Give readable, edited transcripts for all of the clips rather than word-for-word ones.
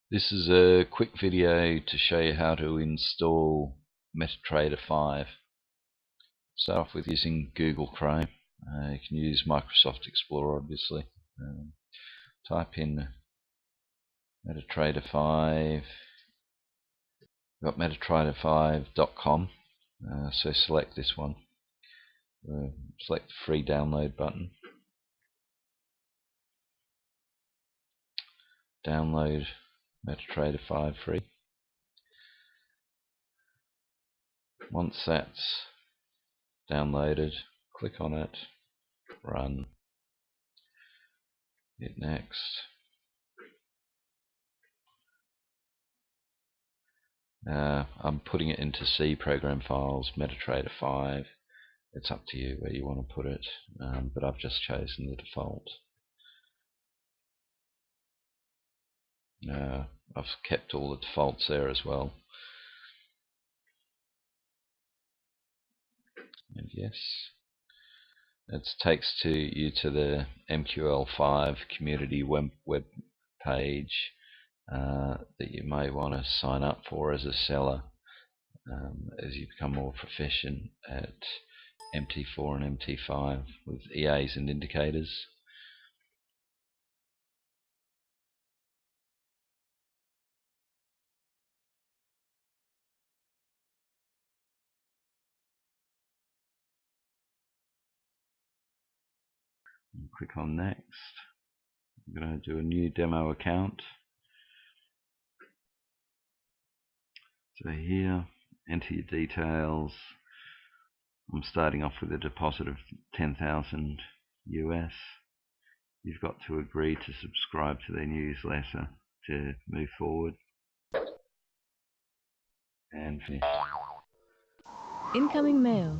This is a quick video to show you how to install Metatrader 5. Start off with using Google Chrome. You can use Microsoft Explorer obviously. Type in Metatrader 5. We've got metatrader5.com. So select this one. Select the free download button. Download Metatrader 5 free. Once that's downloaded, click on it, run, hit next. I'm putting it into C program files, Metatrader 5. It's up to you where you want to put it, but I've just chosen the default. I've kept all the defaults there as well. And yes, it takes you to the MQL5 community web page that you may want to sign up for as a seller as you become more proficient at MT4 and MT5 with EAs and indicators. Click on next. I'm going to do a new demo account. So here, enter your details. I'm starting off with a deposit of 10,000 US. You've got to agree to subscribe to their newsletter to move forward. And finish. Incoming mail.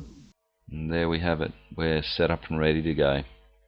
And there we have it. We're set up and ready to go.